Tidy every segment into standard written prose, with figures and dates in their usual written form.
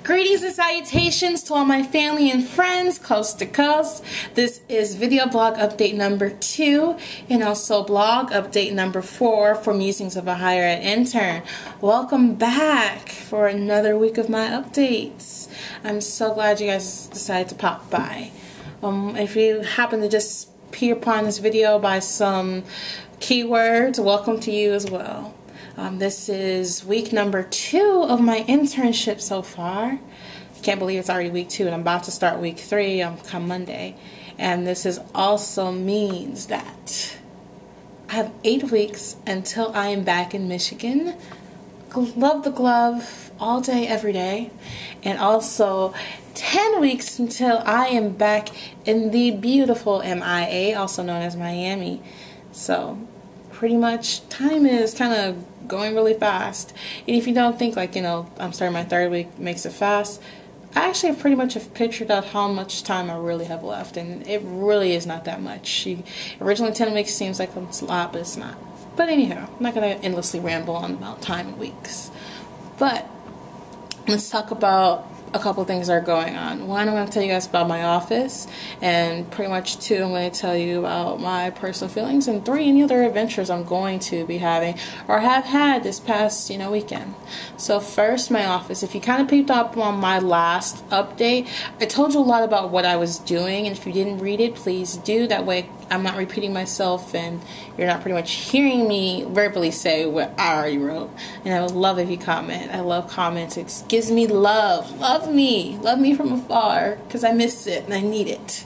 Greetings and salutations to all my family and friends coast to coast. This is video blog update number 2 and also blog update number 4 for Musings of a Higher Ed Intern. Welcome back for another week of my updates. I'm so glad you guys decided to pop by. If you happen to just peer upon this video by some keywords, welcome to you as well. This is week number 2 of my internship so far. Can't believe it's already week 2 and I'm about to start week 3 come Monday. And this also means that I have 8 weeks until I am back in Michigan. Love the glove all day, every day. And also 10 weeks until I am back in the beautiful MIA, also known as Miami. So pretty much time is kind of going really fast. And if you don't think like, I'm starting my 3rd week makes it fast, I actually pretty much have pictured out how much time I really have left, and it really is not that much. Originally 10 weeks seems like it's a lot, but it's not. But anyhow, I'm not going to endlessly ramble on about time and weeks. But let's talk about a couple things that are going on. 1, I'm going to tell you guys about my office, and pretty much 2, I'm going to tell you about my personal feelings, and 3, any other adventures I'm going to be having or have had this past weekend. So first, my office. If you kind of peeped up on my last update, I told you a lot about what I was doing, and if you didn't read it, please do. That way I'm not repeating myself and you're not pretty much hearing me verbally say what I already wrote. And I would love if you comment. I love comments. It gives me love. Love me from afar, because I miss it and I need it.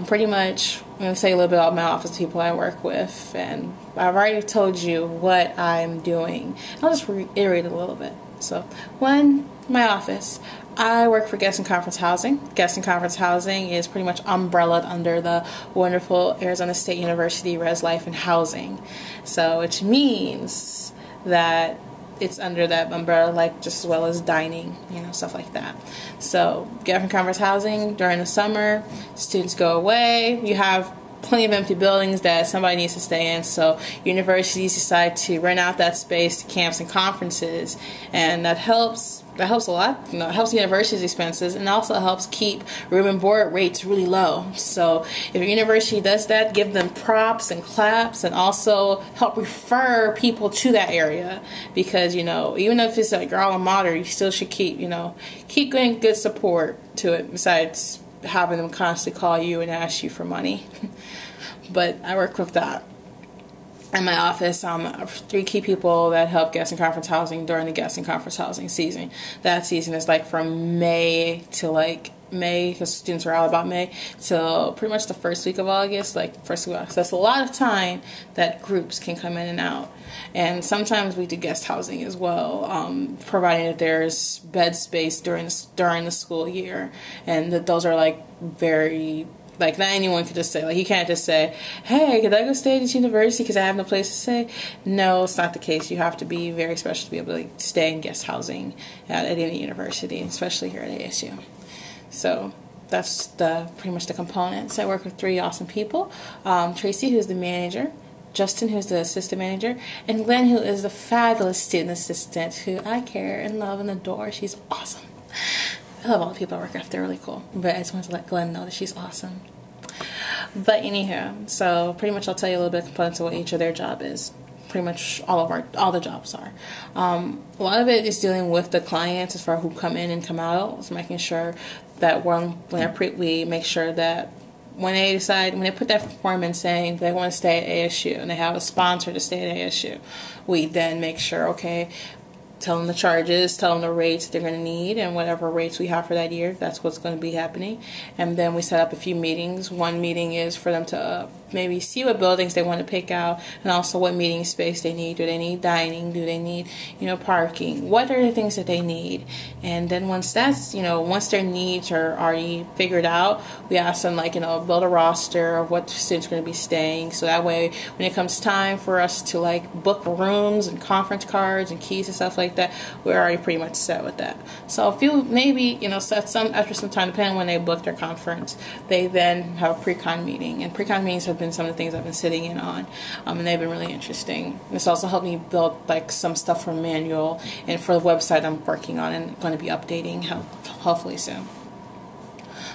Pretty much I'm going to say a little bit about my office people I work with, and I've already told you what I'm doing. I'll just reiterate it a little bit. So 1, my office. I work for Guest and Conference Housing. Guest and Conference Housing is pretty much umbrellaed under the wonderful Arizona State University Res Life and Housing. So, which means that it's under that umbrella, like just as well as dining, stuff like that. So, Guest and Conference Housing, during the summer, students go away. You have plenty of empty buildings that somebody needs to stay in, so universities decide to rent out that space to camps and conferences, and that helps a lot. It helps the university's expenses, and also helps keep room and board rates really low. So if your university does that, give them props and claps, and also help refer people to that area, because even if it's like your alma mater, you still should keep getting good support to it, besides having them constantly call you and ask you for money. But I work with that. In my office, 3 key people that help Guest and Conference Housing during the Guest and Conference Housing season. That season is like from May to May, because students are out about May, till pretty much the first week of August, first week of August. That's a lot of time that groups can come in and out. And sometimes we do guest housing as well, providing that there's bed space during the school year. And that those are very, not anyone could just say, you can't just say, hey, could I go stay at this university because I have no place to stay? No, it's not the case. You have to be very special to be able to stay in guest housing at any university, especially here at ASU. So that's pretty much the components. I work with 3 awesome people. Tracy, who's the manager, Justin, who's the assistant manager, and Glenn, who is the fabulous student assistant who I care and love and adore. She's awesome. I love all the people I work with. They're really cool. But I just wanted to let Glenn know that she's awesome. But anyhow, so pretty much I'll tell you a little bit of components of what each of their job is. Pretty much all the jobs are. A lot of it is dealing with the clients as far as who come in and come out. It's making sure that we make sure that when they put that form in saying they want to stay at ASU and they have a sponsor to stay at ASU, we then make sure, okay, tell them the charges, tell them the rates they're going to need, and whatever rates we have for that year, that's what's going to be happening. And then we set up a few meetings. One meeting is for them to maybe see what buildings they want to pick out, and also what meeting space they need. Do they need dining? Do they need, parking? What are the things that they need? And then once their needs are already figured out, we ask them, build a roster of what students are going to be staying. So that way, when it comes time for us to, book rooms and conference cards and keys and stuff like that, we're already pretty much set with that. So if you maybe, after some time, depending on when they book their conference, they then have a pre-con meeting. And pre-con meetings have been some of the things I've been sitting in on, and they've been really interesting. It's also helped me build like some stuff for manual and for the website I'm working on and going to be updating hopefully soon.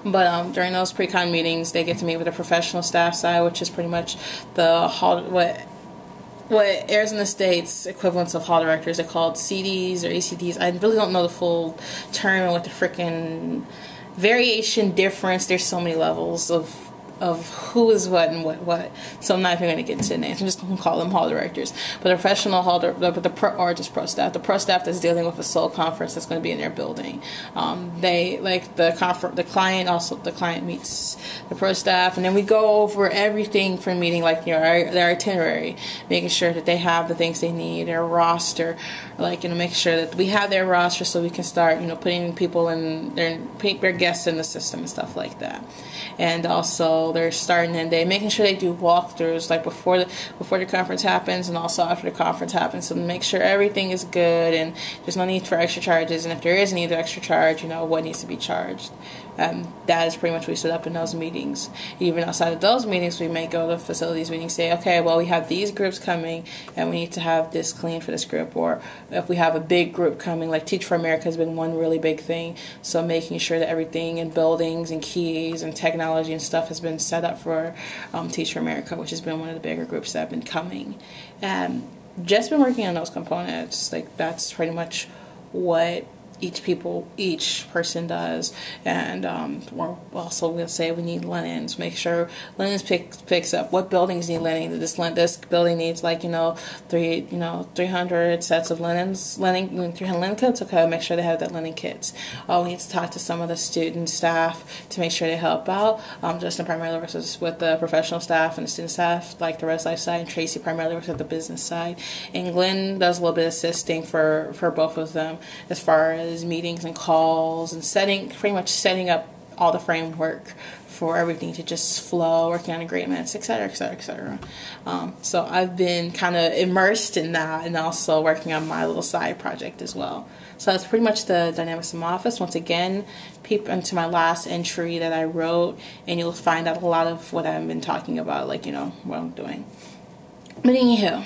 But during those pre-con meetings, they get to meet with the professional staff side, which is pretty much the what airs in the States equivalents of hall directors. They're called CDs or ACDs. I really don't know the full term and what the freaking variation difference. There's so many levels of who is what and what. So I'm not even going to get into the names. I'm just going to call them hall directors. But the professional hall, or just pro staff. The pro staff that's dealing with a sole conference that's going to be in their building. They like the client meets the pro staff, and then we go over everything for the meeting, like their itinerary, making sure that they have the things they need, their roster, like make sure that we have their roster so we can start putting people in their guests in the system and stuff like that. And also their start and end day, making sure they do walkthroughs like before the conference happens and also after the conference happens, so to make sure everything is good and there's no need for extra charges, and if there is a need for extra charge, what needs to be charged. That is pretty much what we set up in those meetings. Even outside of those meetings, we may go to facilities meetings, say, okay, well, we have these groups coming and we need to have this clean for this group. Or if we have a big group coming, like Teach for America has been one really big thing. So making sure that everything in buildings and keys and technology and stuff has been set up for Teach for America, which has been one of the bigger groups that have been coming. And just been working on those components. Like that's pretty much what each person does. And we'll say we need linens. Make sure linens picks up what buildings need linen. This building needs 300 sets of linen 300 linen kits. Okay, make sure they have that linen kits. We need to talk to some of the student staff to make sure they help out. Justin primarily works with the professional staff and the student staff, like the res life side, and Tracy primarily works with the business side. And Glenn does a little bit of assisting for both of them as far as meetings and calls and pretty much setting up all the framework for everything to just flow, working on agreements, etc., etc., etc. So I've been kind of immersed in that and also working on my little side project as well. So that's pretty much the dynamics of my office. Once again, peep into my last entry that I wrote and you'll find out a lot of what I've been talking about, what I'm doing. But anywho,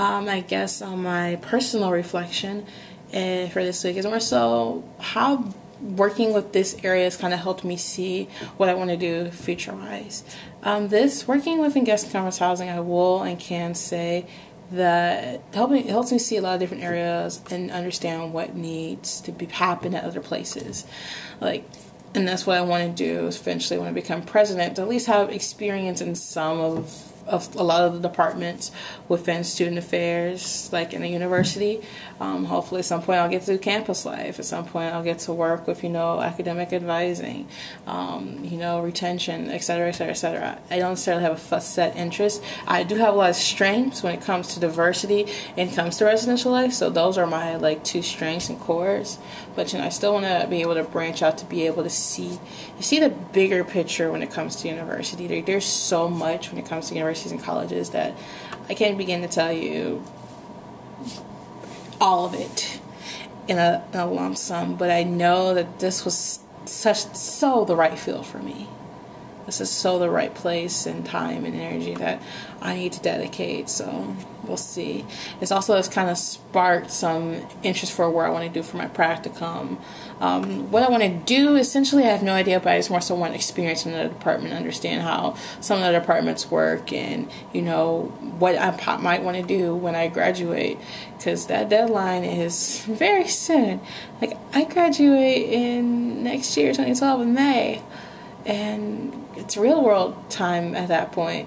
I guess on my personal reflection for this week is more so how working with this area has kind of helped me see what I want to do future-wise. This working with guest conference housing, I will and can say that it helps me see a lot of different areas and understand what needs to happen at other places. And that's what I want to do eventually when I become president, to at least have experience in some of a lot of the departments within student affairs, like in a university. Hopefully at some point I'll get to do campus life. At some point I'll get to work with, academic advising, retention, etc., etc., etc. I don't necessarily have a set interest. I do have a lot of strengths when it comes to diversity and comes to residential life, so those are my two strengths and cores. But I still want to be able to branch out to be able to see the bigger picture when it comes to university. There's so much when it comes to universities and colleges that I can't begin to tell you all of it in a lump sum, but I know that this was so the right field for me. This is so the right place and time and energy that I need to dedicate, so we'll see. It's kind of sparked some interest for where I want to do for my practicum. What I want to do, essentially, I have no idea, but I just more so want to experience in another department, understand how some of the departments work, and, what I might want to do when I graduate, because that deadline is very soon. I graduate in next year, 2012, in May. And it's real world time at that point.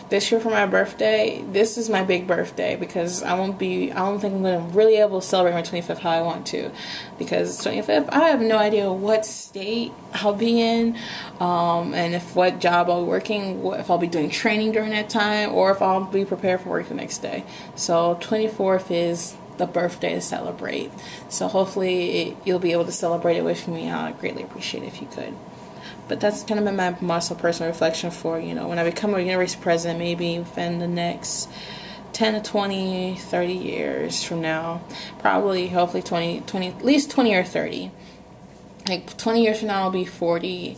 This year for my birthday, this is my big birthday, because I don't think I'm going to really able to celebrate my 25th how I want to, because 25th, I have no idea what state I'll be in, and what job I'll be working, if I'll be doing training during that time, or if I'll be prepared for work the next day. So 24th is the birthday to celebrate. So hopefully you'll be able to celebrate it with me. I'd greatly appreciate it if you could. But that's kind of been my muscle personal reflection for, when I become a university president, maybe within the next 10 to 20, 30 years from now. Probably, hopefully 20, at least 20 or 30. 20 years from now, I'll be 40.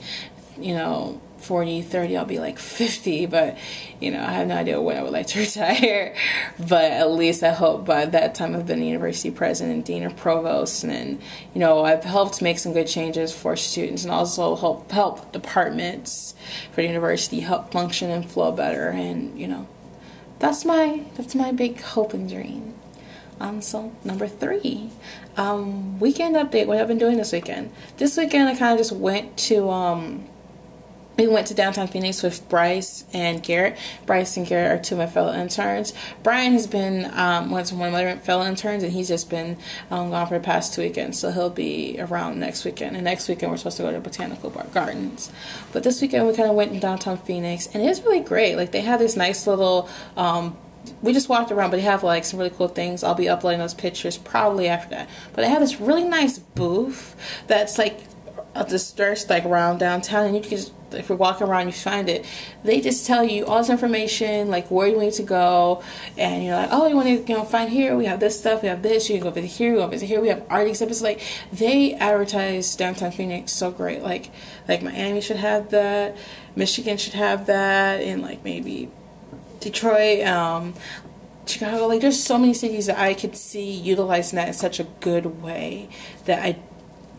40, 30, I'll be like 50, but you know, I have no idea when I would like to retire. But at least I hope by that time I've been a university president, dean, or provost, and you know, I've helped make some good changes for students, and also help departments for the university help function and flow better. And you know, that's my big hope and dream. So number 3, weekend update. What I've been doing this weekend. This weekend I kind of just went to we went to downtown Phoenix with Bryce and Garrett. Bryce and Garrett are 2 of my fellow interns. Brian has been one of my fellow interns, and he's just been gone for the past 2 weekends, so he'll be around next weekend. And next weekend we're supposed to go to Botanical Gardens. But this weekend we kind of went in downtown Phoenix, and it was really great. Like, they have this nice little we just walked around, but they have like some really cool things. I'll be uploading those pictures probably after that. But they have this really nice booth that's like dispersed like around downtown, and you can just, if you're walking around, you find it. They just tell you all this information, like where you need to go, and you're like, oh, you want to, you know, find here. We have this stuff. We have this. You can go visit here. We go visit here. We have art exhibits. Like, they advertise downtown Phoenix so great. Like Miami should have that. Michigan should have that, and like maybe Detroit, Chicago. Like, there's so many cities that I could see utilizing that in such a good way that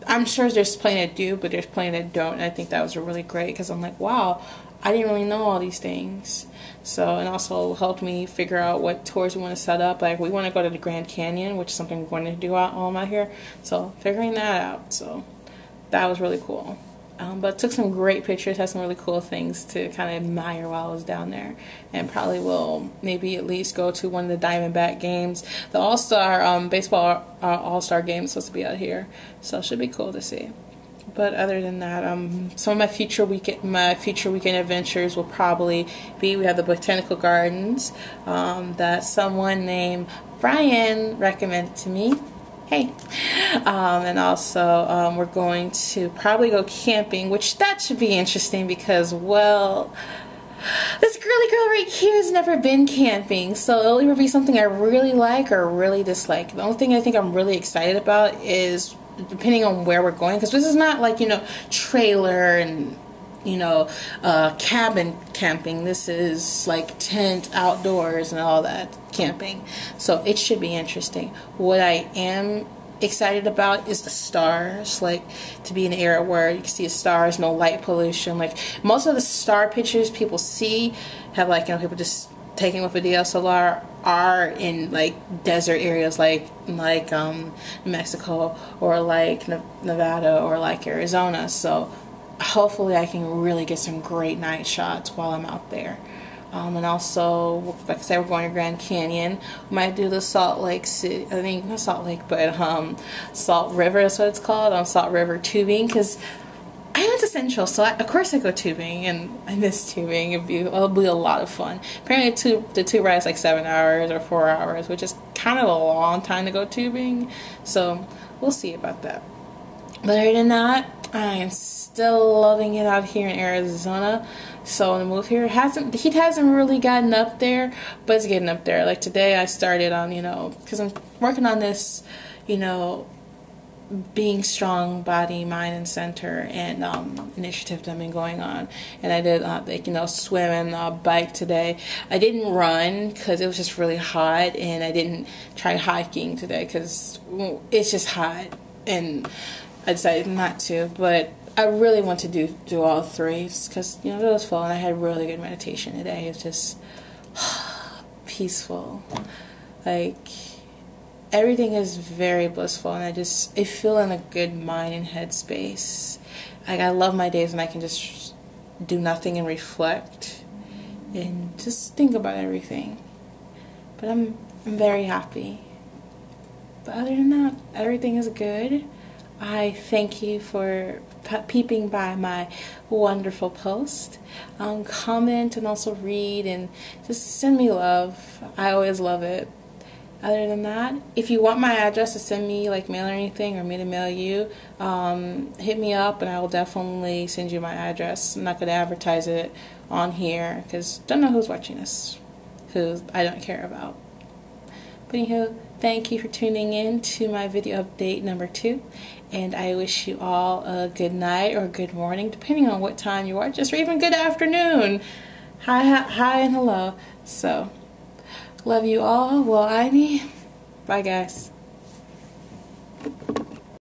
I'm sure there's plenty that do, but there's plenty that don't. And I think that was really great, because I'm like, wow, I didn't really know all these things. So, and also helped me figure out what tours we want to set up. Like, we want to go to the Grand Canyon, which is something we're going to do out here. So figuring that out. So that was really cool. But took some great pictures, had some really cool things to kind of admire while I was down there, and probably will maybe at least go to one of the Diamondback games. The All-Star baseball All-Star game is supposed to be out here, so it should be cool to see. But other than that, some of my future weekend adventures will probably be, we have the Botanical Gardens that someone named Brian recommended to me. Hey. And also we're going to probably go camping, which that should be interesting because, well, this girly girl right here has never been camping, so it'll either be something I really like or really dislike. The only thing I think I'm really excited about is depending on where we're going, because this is not like, you know, trailer and, you know, cabin camping. This is like tent, outdoors, and all that camping. So it should be interesting. What I am excited about is the stars, like to be in an area where you can see the stars, no light pollution. Like, most of the star pictures people see have, like, you know, people just taking with a DSLR are in like desert areas like Mexico or like Nevada or like Arizona. So hopefully I can really get some great night shots while I'm out there. And also, like I said, we're going to Grand Canyon. We might do the Salt Lake City, I think, not Salt Lake, but Salt River, that's what it's called, Salt River tubing, because I went to Central, so of course I go tubing, and I miss tubing. It'll be a lot of fun. Apparently the tube ride is like 7 hours or 4 hours, which is kind of a long time to go tubing, so we'll see about that. But other than that, I am still loving it out here in Arizona. So the move here the heat hasn't really gotten up there, but it's getting up there. Like today I started on, you know, because I'm working on this, you know, being strong body, mind, and center, and initiative that I've been going on. And I did like, you know, swim and bike today. I didn't run because it was just really hot, and I didn't try hiking today because it's just hot, and I decided not to. But I really want to do all three because, you know, it was fun. I had really good meditation today. It's just peaceful. Like, everything is very blissful, and I feel in a good mind and head space. Like, I love my days when I can just do nothing and reflect and just think about everything. But I'm very happy. But other than that, everything is good. I thank you for peeping by my wonderful post. Comment and also read and just send me love. I always love it. Other than that, if you want my address to send me like mail or anything, or me to mail you, hit me up and I will definitely send you my address. I'm not going to advertise it on here because don't know who's watching this, who I don't care about. But anywho, Thank you for tuning in to my video update number 2. And I wish you all a good night or good morning, depending on what time you watch this, or even good afternoon. Hi and hello. So, love you all. Well, Ivy. Bye, guys.